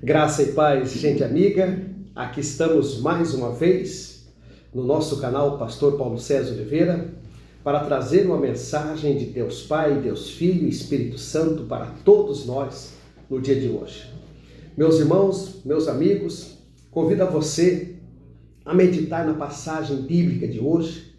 Graça e paz, gente amiga. Aqui estamos mais uma vez no nosso canal Pastor Paulo César Oliveira para trazer uma mensagem de Deus Pai, Deus Filho e Espírito Santo para todos nós no dia de hoje. Meus irmãos, meus amigos, convido a você a meditar na passagem bíblica de hoje.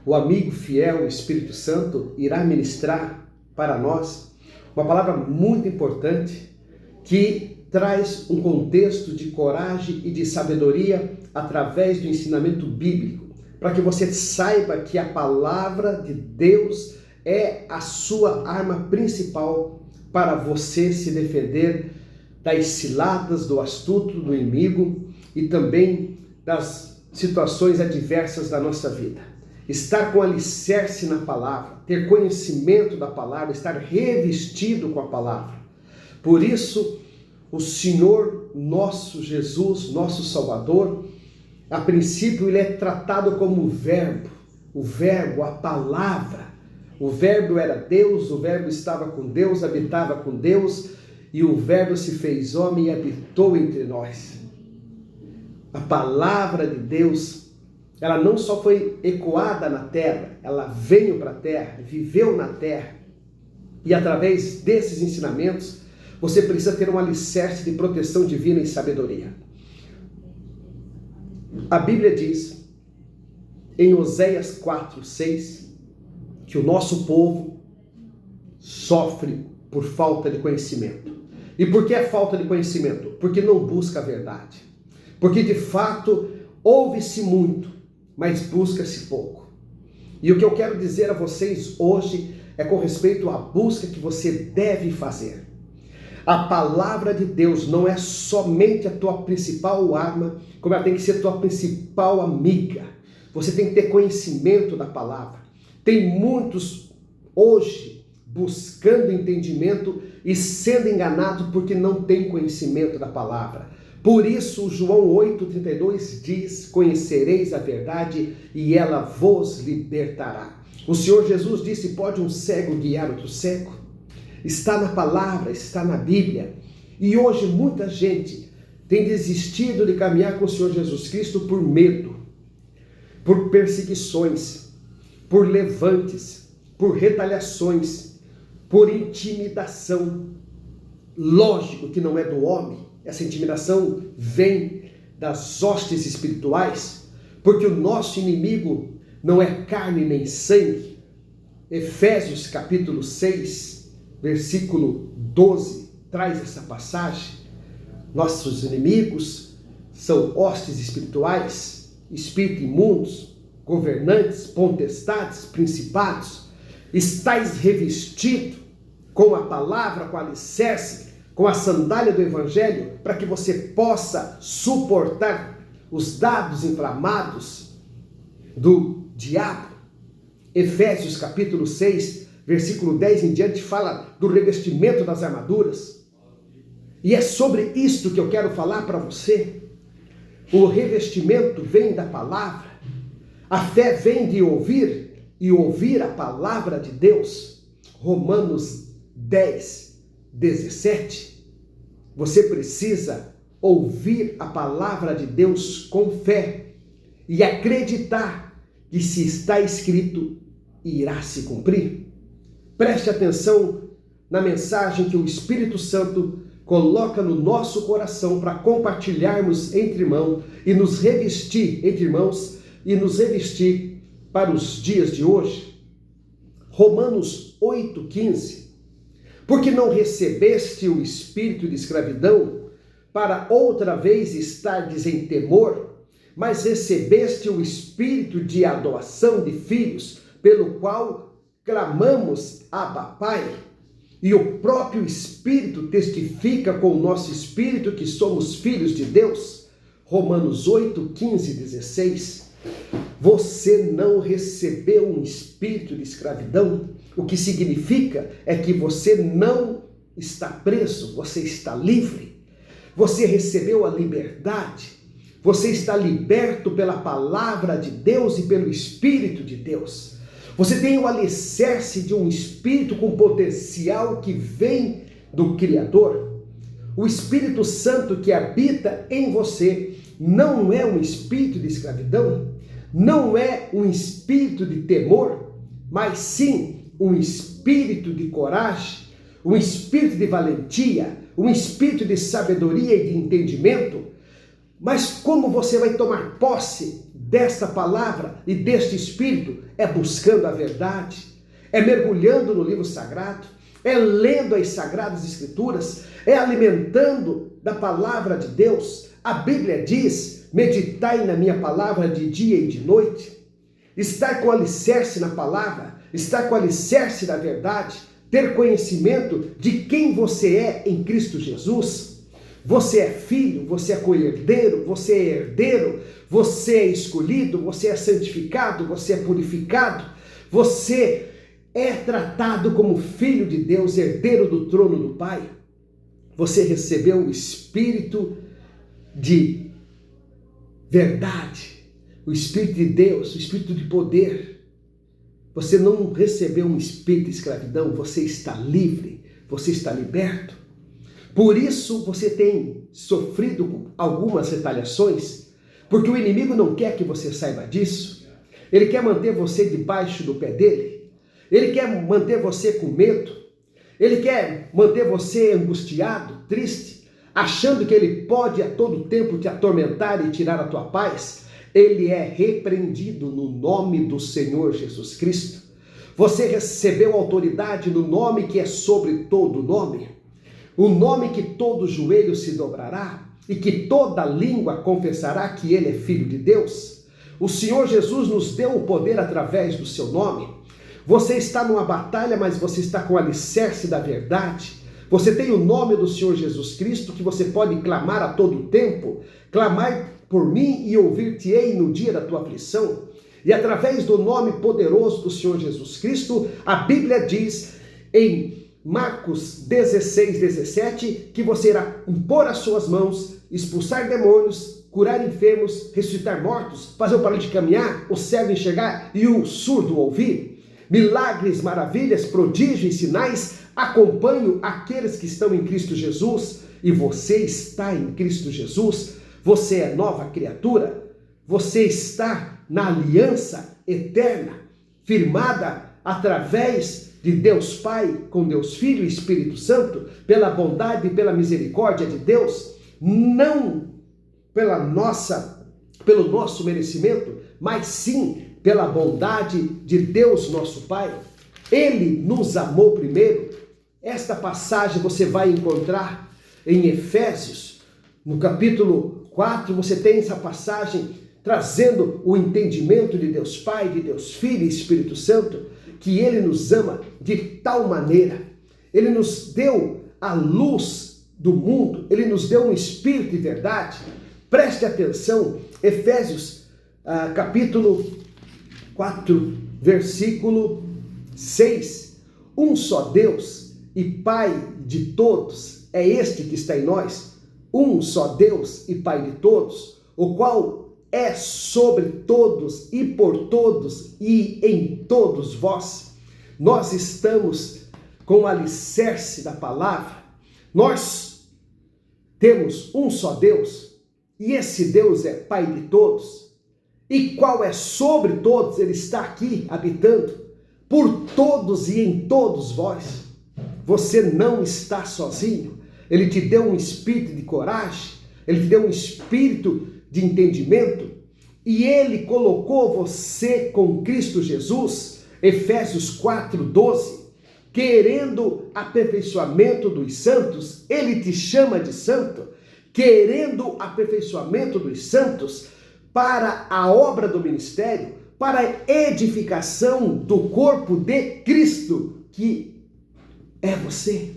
O amigo fiel, o Espírito Santo, irá ministrar para nós uma palavra muito importante que traz um contexto de coragem e de sabedoria através do ensinamento bíblico, para que você saiba que a palavra de Deus é a sua arma principal para você se defender das ciladas do astuto do inimigo e também das situações adversas da nossa vida. Estar com alicerce na palavra, ter conhecimento da palavra, estar revestido com a palavra. Por isso, o Senhor nosso Jesus, nosso Salvador, a princípio ele é tratado como o verbo, a palavra. O verbo era Deus, o verbo estava com Deus, habitava com Deus, e o verbo se fez homem e habitou entre nós. A palavra de Deus, ela não só foi ecoada na terra, ela veio para a terra, viveu na terra, e através desses ensinamentos, você precisa ter um alicerce de proteção divina e sabedoria. A Bíblia diz, em Oséias 4:6, que o nosso povo sofre por falta de conhecimento. E por que é falta de conhecimento? Porque não busca a verdade. Porque de fato ouve-se muito, mas busca-se pouco. E o que eu quero dizer a vocês hoje é com respeito à busca que você deve fazer. A palavra de Deus não é somente a tua principal arma, como ela tem que ser a tua principal amiga. Você tem que ter conhecimento da palavra. Tem muitos hoje buscando entendimento e sendo enganados porque não tem conhecimento da palavra. Por isso, João 8,32 diz, conhecereis a verdade e ela vos libertará. O Senhor Jesus disse, pode um cego guiar outro cego? Está na palavra, está na Bíblia. E hoje muita gente tem desistido de caminhar com o Senhor Jesus Cristo por medo, por perseguições, por levantes, por retaliações, por intimidação. Lógico que não é do homem, essa intimidação vem das hostes espirituais, porque o nosso inimigo não é carne nem sangue. Efésios capítulo 6, versículo 12, traz essa passagem. Nossos inimigos são hostes espirituais, espíritos imundos, governantes, potestades, principados. Estais revestido com a palavra, com a alicerce, com a sandália do evangelho, para que você possa suportar os dardos inflamados do diabo. Efésios capítulo 6, versículo 10 em diante, fala do revestimento das armaduras. E é sobre isto que eu quero falar para você. O revestimento vem da palavra. A fé vem de ouvir e ouvir a palavra de Deus. Romanos 10, 17. Você precisa ouvir a palavra de Deus com fé e acreditar que se está escrito, irá se cumprir. Preste atenção na mensagem que o Espírito Santo coloca no nosso coração para compartilharmos entre irmãos e nos revestir, entre irmãos, e nos revestir para os dias de hoje. Romanos 8,15. Porque não recebeste o espírito de escravidão para outra vez estardes em temor, mas recebeste o espírito de adoção de filhos, pelo qual clamamos, Abba, Pai, e o próprio Espírito testifica com o nosso espírito que somos filhos de Deus. Romanos 8, 15 e 16. Você não recebeu um espírito de escravidão, o que significa é que você não está preso, você está livre. Você recebeu a liberdade, você está liberto pela palavra de Deus e pelo Espírito de Deus. Você tem o alicerce de um espírito com potencial que vem do Criador. O Espírito Santo que habita em você não é um espírito de escravidão, não é um espírito de temor, mas sim um espírito de coragem, um espírito de valentia, um espírito de sabedoria e de entendimento. Mas como você vai tomar posse desta palavra e deste espírito? É buscando a verdade, é mergulhando no livro sagrado, é lendo as sagradas escrituras, é alimentando da palavra de Deus. A Bíblia diz: meditai na minha palavra de dia e de noite. Estar com alicerce na palavra, estar com alicerce da verdade, ter conhecimento de quem você é em Cristo Jesus. Você é filho, você é co-herdeiro, você é herdeiro, você é escolhido, você é santificado, você é purificado, você é tratado como filho de Deus, herdeiro do trono do Pai. Você recebeu o Espírito de verdade, o Espírito de Deus, o Espírito de poder. Você não recebeu um espírito de escravidão, você está livre, você está liberto. Por isso você tem sofrido algumas retaliações, porque o inimigo não quer que você saiba disso. Ele quer manter você debaixo do pé dele. Ele quer manter você com medo. Ele quer manter você angustiado, triste, achando que ele pode a todo tempo te atormentar e tirar a tua paz. Ele é repreendido no nome do Senhor Jesus Cristo. Você recebeu autoridade no nome que é sobre todo nome. O nome que todo joelho se dobrará e que toda língua confessará que ele é Filho de Deus. O Senhor Jesus nos deu o poder através do seu nome. Você está numa batalha, mas você está com o alicerce da verdade. Você tem o nome do Senhor Jesus Cristo que você pode clamar a todo tempo. Clamar por mim e ouvir-te-ei no dia da tua aflição. E através do nome poderoso do Senhor Jesus Cristo, a Bíblia diz em Marcos 16, 17, que você irá impor as suas mãos, expulsar demônios, curar enfermos, ressuscitar mortos, fazer o paralítico caminhar, o cego enxergar e o surdo ouvir. Milagres, maravilhas, prodígios e sinais acompanham aqueles que estão em Cristo Jesus. E você está em Cristo Jesus. Você é nova criatura. Você está na aliança eterna, firmada através de Deus Pai, com Deus Filho e Espírito Santo, pela bondade e pela misericórdia de Deus, não pelo nosso merecimento, mas sim pela bondade de Deus nosso Pai. Ele nos amou primeiro. Esta passagem você vai encontrar em Efésios, no capítulo 4, você tem essa passagem trazendo o entendimento de Deus Pai, de Deus Filho e Espírito Santo, que ele nos ama de tal maneira. Ele nos deu a luz do mundo, ele nos deu um espírito de verdade. Preste atenção, Efésios capítulo 4, versículo 6. Um só Deus e Pai de todos é este que está em nós. Um só Deus e Pai de todos, o qual é sobre todos e por todos e em todos vós. Nós estamos com o alicerce da palavra. Nós temos um só Deus e esse Deus é Pai de todos. E qual é sobre todos, ele está aqui habitando por todos e em todos vós. Você não está sozinho. Ele te deu um espírito de coragem, ele te deu um espírito de entendimento, e ele colocou você com Cristo Jesus, Efésios 4, 12, querendo aperfeiçoamento dos santos. Ele te chama de santo, querendo aperfeiçoamento dos santos para a obra do ministério, para a edificação do corpo de Cristo, que é você.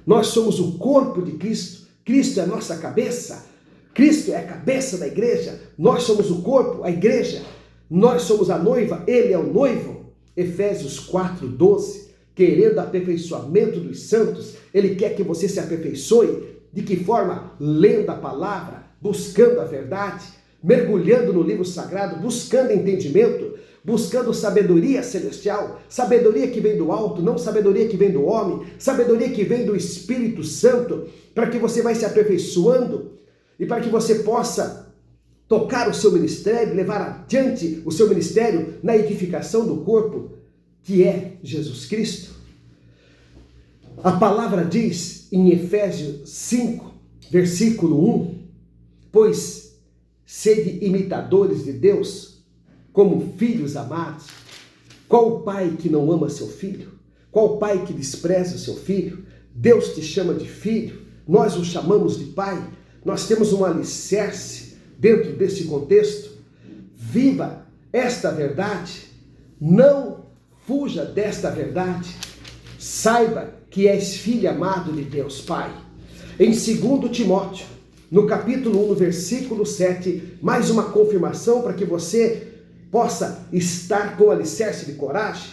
Nós somos o corpo de Cristo, Cristo é a nossa cabeça, Cristo é a cabeça da igreja, nós somos o corpo, a igreja, nós somos a noiva, ele é o noivo. Efésios 4, 12, querendo aperfeiçoamento dos santos, ele quer que você se aperfeiçoe. De que forma? Lendo a palavra, buscando a verdade, mergulhando no livro sagrado, buscando entendimento. buscando sabedoria celestial, sabedoria que vem do alto, não sabedoria que vem do homem, sabedoria que vem do Espírito Santo, para que você vai se aperfeiçoando e para que você possa tocar o seu ministério, levar adiante o seu ministério na edificação do corpo, que é Jesus Cristo. A palavra diz em Efésios 5, versículo 1, pois sede imitadores de Deus, como filhos amados. Qual pai que não ama seu filho? Qual pai que despreza o seu filho? Deus te chama de filho, nós o chamamos de pai. Nós temos um alicerce dentro desse contexto. Viva esta verdade, não fuja desta verdade. Saiba que és filho amado de Deus Pai. Em 2 Timóteo, no capítulo 1, no versículo 7, mais uma confirmação para que você possa estar com alicerce de coragem.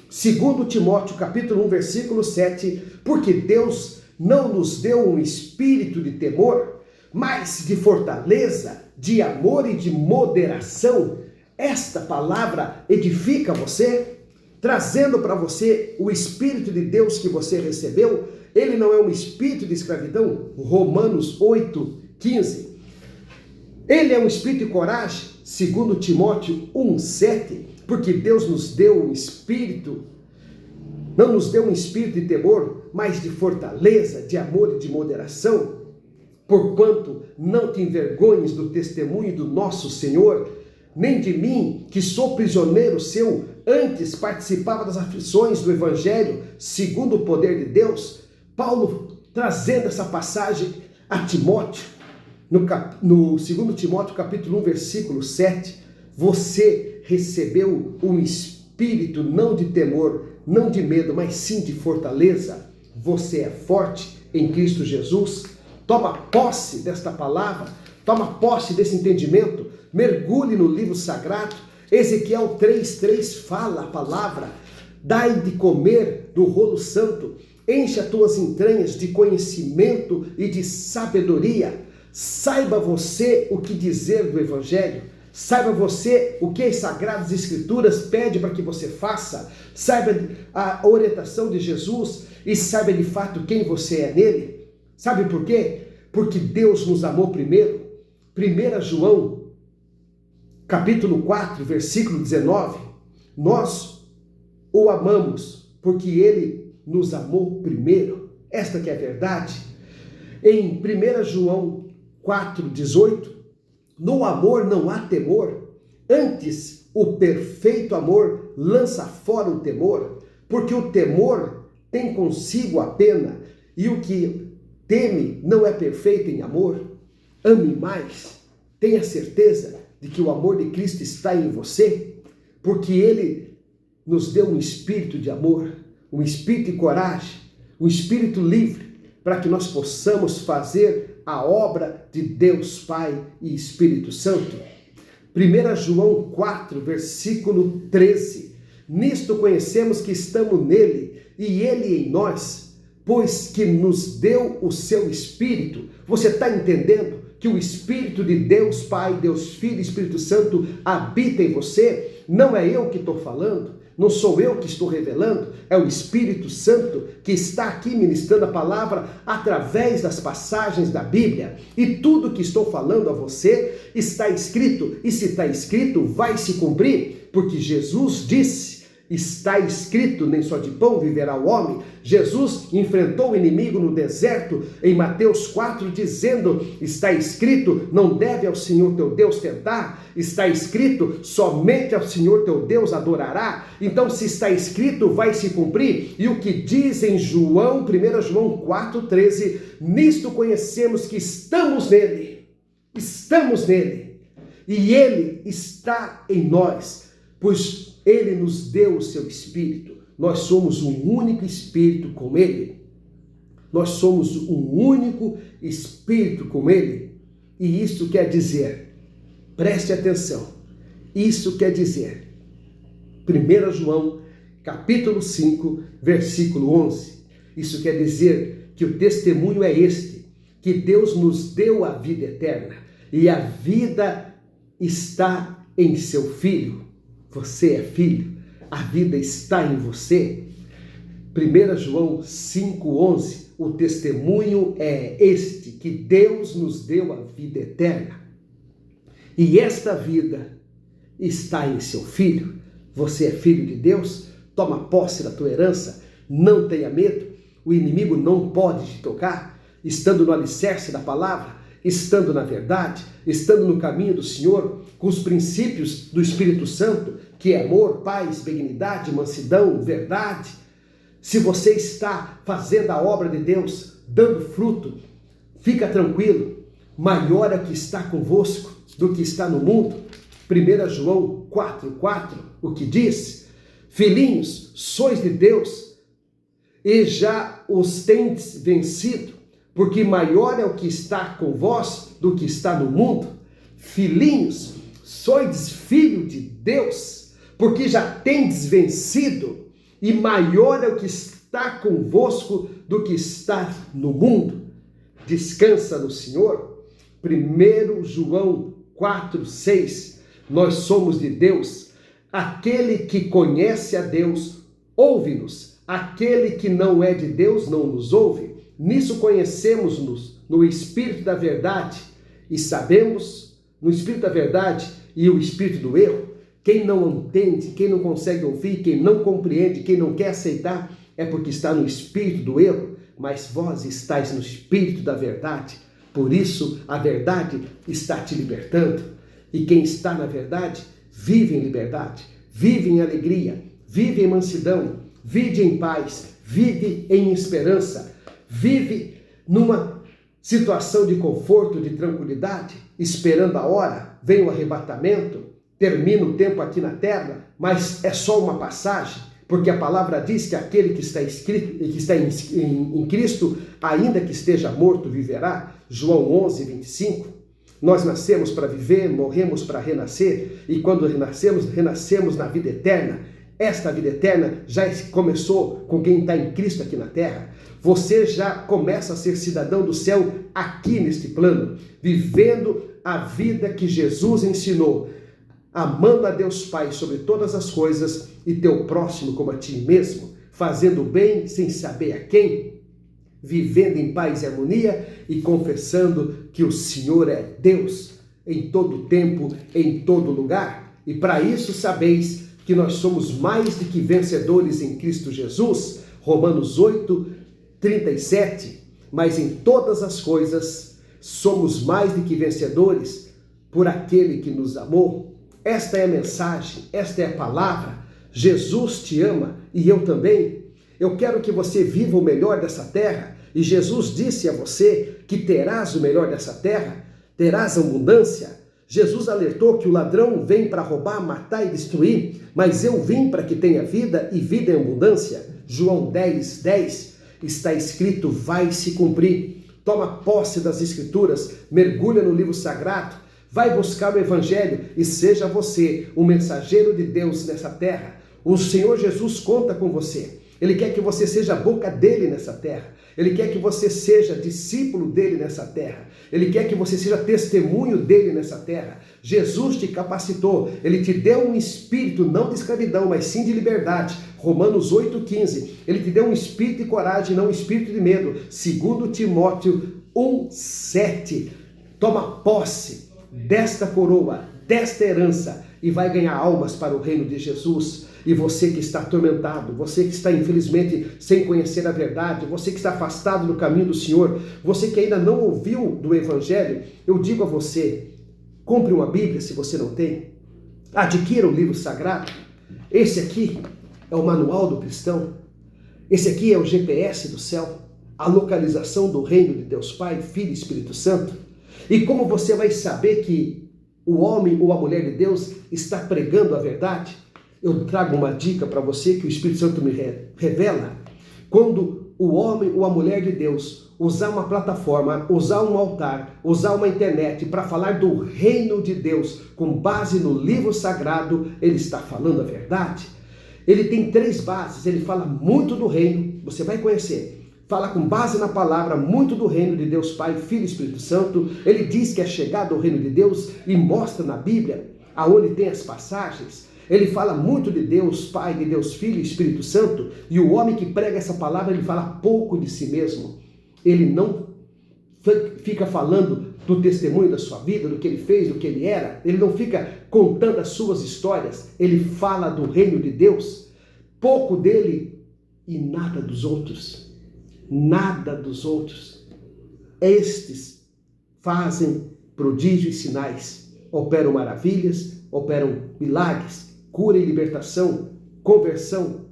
2 Timóteo, capítulo 1, versículo 7, porque Deus não nos deu um espírito de temor, mas de fortaleza, de amor e de moderação. Esta palavra edifica você, trazendo para você o Espírito de Deus que você recebeu. Ele não é um espírito de escravidão, Romanos 8:15. Ele é um espírito de coragem, 2 Timóteo 1:7, porque Deus nos deu um espírito, não nos deu um espírito de temor, mas de fortaleza, de amor e de moderação. Porquanto não te envergonhes do testemunho do nosso Senhor, nem de mim, que sou prisioneiro seu, antes participava das aflições do Evangelho, segundo o poder de Deus. Paulo trazendo essa passagem a Timóteo, no 2 Timóteo capítulo 1, versículo 7, você recebeu um espírito não de temor, não de medo, mas sim de fortaleza. Você é forte em Cristo Jesus. Toma posse desta palavra, toma posse desse entendimento, mergulhe no livro sagrado. Ezequiel 3:3 fala a palavra: dai de comer do rolo santo, enche as tuas entranhas de conhecimento e de sabedoria. Saiba você o que dizer do Evangelho, saiba você o que as Sagradas Escrituras pedem para que você faça, saiba a orientação de Jesus e saiba de fato quem você é nele. Sabe por quê? Porque Deus nos amou primeiro. 1 João, capítulo 4, versículo 19, nós o amamos porque ele nos amou primeiro. Esta que é a verdade. Em 1 João 4:18, no amor não há temor, antes o perfeito amor lança fora o temor, porque o temor tem consigo a pena, e o que teme não é perfeito em amor. Ame mais, tenha certeza de que o amor de Cristo está em você, porque ele nos deu um espírito de amor, um espírito de coragem, um espírito livre, para que nós possamos fazer a obra de Deus Pai e Espírito Santo. 1 João 4, versículo 13, nisto conhecemos que estamos nele e ele em nós, pois que nos deu o seu Espírito. Você está entendendo que o Espírito de Deus Pai, Deus Filho e Espírito Santo habita em você? Não é eu que estou falando, não sou eu que estou revelando, é o Espírito Santo que está aqui ministrando a palavra através das passagens da Bíblia. E tudo que estou falando a você está escrito, e se está escrito, vai se cumprir, porque Jesus disse: está escrito, nem só de pão viverá o homem. Jesus enfrentou o inimigo no deserto em Mateus 4, dizendo: está escrito, não deve ao Senhor teu Deus tentar. Está escrito, somente ao Senhor teu Deus adorará. Então, se está escrito, vai se cumprir. E o que diz em João, 1 João 4,13, nisto conhecemos que estamos nele, e ele está em nós, pois ele nos deu o seu Espírito. Nós somos um único Espírito com ele. Nós somos um único Espírito com ele. E isso quer dizer, preste atenção, isso quer dizer, 1 João, capítulo 5, versículo 11. Isso quer dizer que o testemunho é este, que Deus nos deu a vida eterna, e a vida está em seu Filho. Você é filho, a vida está em você. 1 João 5,11, o testemunho é este, que Deus nos deu a vida eterna. E esta vida está em seu Filho. Você é filho de Deus, toma posse da tua herança, não tenha medo, o inimigo não pode te tocar, estando no alicerce da palavra, estando na verdade, estando no caminho do Senhor, com os princípios do Espírito Santo, que é amor, paz, benignidade, mansidão, verdade. Se você está fazendo a obra de Deus, dando fruto, fica tranquilo, maior é o que está convosco do que está no mundo. 1 João 4,4, o que diz? Filhinhos, sois de Deus e já os tendes vencido, porque maior é o que está com vós do que está no mundo. Filhinhos, sois filho de Deus, porque já tendes vencido, e maior é o que está convosco do que está no mundo. Descansa no Senhor. 1 João 4,6, nós somos de Deus. Aquele que conhece a Deus, ouve-nos. Aquele que não é de Deus, não nos ouve. Nisso conhecemos-nos no Espírito da verdade e sabemos, no Espírito da verdade e o Espírito do erro. Quem não entende, quem não consegue ouvir, quem não compreende, quem não quer aceitar, é porque está no Espírito do erro, mas vós estáis no Espírito da verdade. Por isso, a verdade está te libertando. E quem está na verdade, vive em liberdade, vive em alegria, vive em mansidão, vive em paz, vive em esperança, vive numa situação de conforto, de tranquilidade, esperando a hora, vem o arrebatamento, termina o tempo aqui na terra, mas é só uma passagem, porque a palavra diz que aquele que está escrito, que está em Cristo, ainda que esteja morto, viverá. João 11:25. Nós nascemos para viver, morremos para renascer, e quando renascemos na vida eterna. Esta vida eterna já começou com quem está em Cristo aqui na terra. Você já começa a ser cidadão do céu aqui neste plano, vivendo a vida que Jesus ensinou, amando a Deus Pai sobre todas as coisas e teu próximo como a ti mesmo, fazendo bem sem saber a quem, vivendo em paz e harmonia e confessando que o Senhor é Deus em todo tempo, em todo lugar. E para isso sabeis que nós somos mais do que vencedores em Cristo Jesus, Romanos 8:37, mas em todas as coisas somos mais do que vencedores por aquele que nos amou. Esta é a mensagem, esta é a palavra. Jesus te ama e eu também. Eu quero que você viva o melhor dessa terra, e Jesus disse a você que terás o melhor dessa terra, terás abundância. Jesus alertou que o ladrão vem para roubar, matar e destruir, mas eu vim para que tenha vida e vida em abundância. João 10:10 está escrito, vai se cumprir. Toma posse das Escrituras, mergulha no livro sagrado, vai buscar o Evangelho e seja você um mensageiro de Deus nessa terra. O Senhor Jesus conta com você. Ele quer que você seja a boca dele nessa terra. Ele quer que você seja discípulo dele nessa terra. Ele quer que você seja testemunho dele nessa terra. Jesus te capacitou. Ele te deu um espírito não de escravidão, mas sim de liberdade. Romanos 8:15. Ele te deu um espírito de coragem, não um espírito de medo. 2 Timóteo 1:7. Toma posse desta coroa, desta herança, e vai ganhar almas para o reino de Jesus. E você que está atormentado, você que está infelizmente sem conhecer a verdade, você que está afastado do caminho do Senhor, você que ainda não ouviu do Evangelho, eu digo a você, compre uma Bíblia se você não tem, adquira o livro sagrado. Esse aqui é o manual do cristão, esse aqui é o GPS do céu, a localização do reino de Deus Pai, Filho e Espírito Santo. E como você vai saber que o homem ou a mulher de Deus está pregando a verdade? Eu trago uma dica para você que o Espírito Santo me revela. Quando o homem ou a mulher de Deus usar uma plataforma, usar um altar, usar uma internet para falar do reino de Deus com base no livro sagrado, ele está falando a verdade. Ele tem 3 bases, ele fala muito do reino, você vai conhecer. Fala com base na palavra muito do reino de Deus Pai, Filho e Espírito Santo. Ele diz que é chegado ao reino de Deus e mostra na Bíblia aonde tem as passagens. Ele fala muito de Deus Pai, de Deus Filho e Espírito Santo, e o homem que prega essa palavra, ele fala pouco de si mesmo. Ele não fica falando do testemunho da sua vida, do que ele fez, do que ele era. Ele não fica contando as suas histórias. Ele fala do reino de Deus, pouco dele e nada dos outros. Nada dos outros. Estes fazem prodígios e sinais, operam maravilhas, operam milagres, cura e libertação, conversão,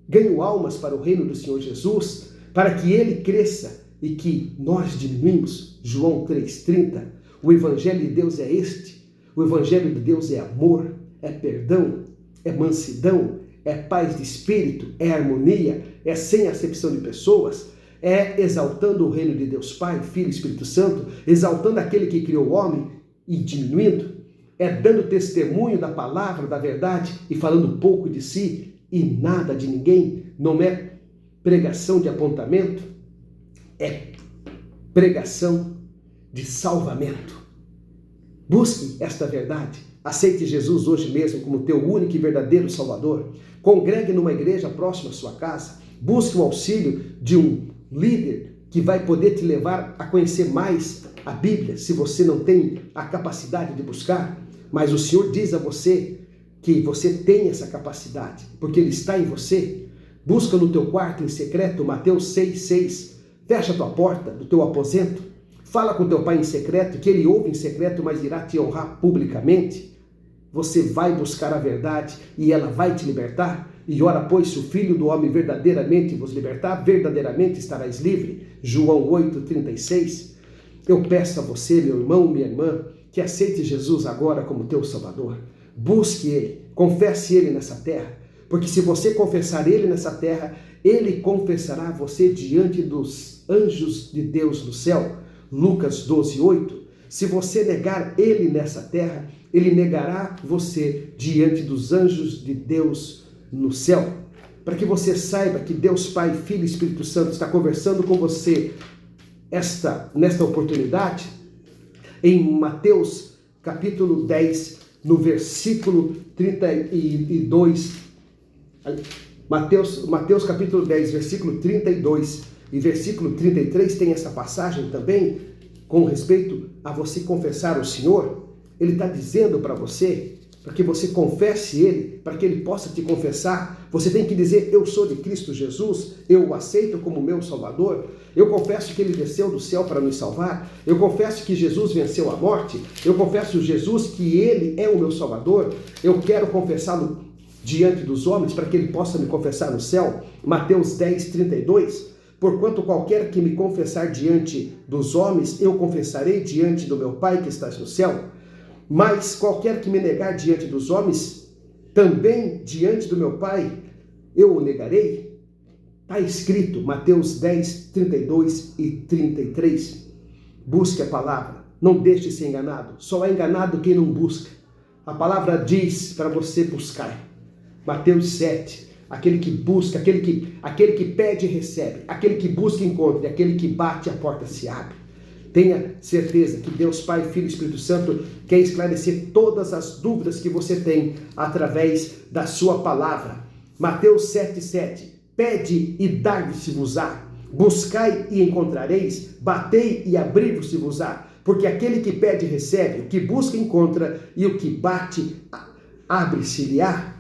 ganham almas para o reino do Senhor Jesus, para que ele cresça e que nós diminuímos. João 3,30. O Evangelho de Deus é este. O Evangelho de Deus é amor, é perdão, é mansidão, é paz de espírito, é harmonia, é sem acepção de pessoas, é exaltando o reino de Deus Pai, Filho e Espírito Santo, exaltando aquele que criou o homem e diminuindo, é dando testemunho da palavra, da verdade e falando pouco de si e nada de ninguém. Não é pregação de apontamento, é pregação de salvamento. Busque esta verdade. Aceite Jesus hoje mesmo como teu único e verdadeiro Salvador. Congregue numa igreja próxima à sua casa. Busque o auxílio de um líder que vai poder te levar a conhecer mais a Bíblia, se você não tem a capacidade de buscar. Mas o Senhor diz a você que você tem essa capacidade, porque Ele está em você. Busca no teu quarto em secreto, Mateus 6,6. Fecha a tua porta do teu aposento. Fala com teu pai em secreto, que ele ouve em secreto, mas irá te honrar publicamente. Você vai buscar a verdade e ela vai te libertar. E ora, pois, se o Filho do Homem verdadeiramente vos libertar, verdadeiramente estarás livre. João 8,36. Eu peço a você, meu irmão, minha irmã, que aceite Jesus agora como teu Salvador. Busque Ele, confesse Ele nessa terra. Porque se você confessar Ele nessa terra, Ele confessará você diante dos anjos de Deus no céu. Lucas 12,8. Se você negar Ele nessa terra, Ele negará você diante dos anjos de Deus no céu. Para que você saiba que Deus Pai, Filho e Espírito Santo está conversando com você nesta oportunidade, em Mateus capítulo 10, no versículo 32, Mateus capítulo 10, versículo 32 e versículo 33, tem essa passagem também, com respeito a você confessar o Senhor. Ele está dizendo para você, para que você confesse Ele, para que Ele possa te confessar, você tem que dizer: eu sou de Cristo Jesus, eu o aceito como meu Salvador, eu confesso que Ele desceu do céu para nos salvar, eu confesso que Jesus venceu a morte, eu confesso Jesus que Ele é o meu Salvador, eu quero confessá-lo diante dos homens, para que Ele possa me confessar no céu. Mateus 10, 32. Porquanto qualquer que me confessar diante dos homens, eu confessarei diante do meu Pai que estás no céu. Mas qualquer que me negar diante dos homens, também diante do meu Pai, eu o negarei. Está escrito, Mateus 10, 32 e 33. Busque a palavra, não deixe de ser enganado. Só é enganado quem não busca. A palavra diz para você buscar. Mateus 7, aquele que busca, aquele que pede recebe, aquele que busca encontra, e aquele que bate a porta se abre. Tenha certeza que Deus Pai, Filho e Espírito Santo quer esclarecer todas as dúvidas que você tem através da sua palavra. Mateus 7,7. Pede e dar-se-vos-á. Buscai e encontrareis. Batei e abrir-se-vos-á. Porque aquele que pede recebe, o que busca encontra, e o que bate abre-se-lhe-á.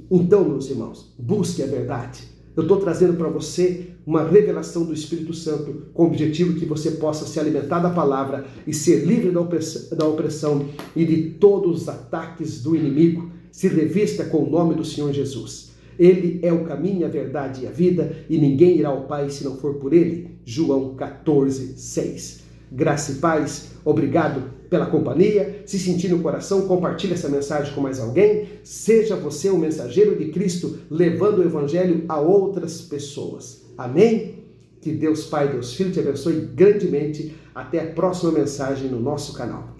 Então, meus irmãos, busque a verdade. Eu estou trazendo para você uma revelação do Espírito Santo com o objetivo que você possa se alimentar da palavra e ser livre da opressão e de todos os ataques do inimigo. Se revista com o nome do Senhor Jesus. Ele é o caminho, a verdade e a vida, e ninguém irá ao Pai se não for por Ele. João 14:6. Graça e paz, obrigado pela companhia. Se sentir no coração, compartilhe essa mensagem com mais alguém. Seja você o mensageiro de Cristo, levando o Evangelho a outras pessoas. Amém? Que Deus Pai, Deus Filho te abençoe grandemente. Até a próxima mensagem no nosso canal.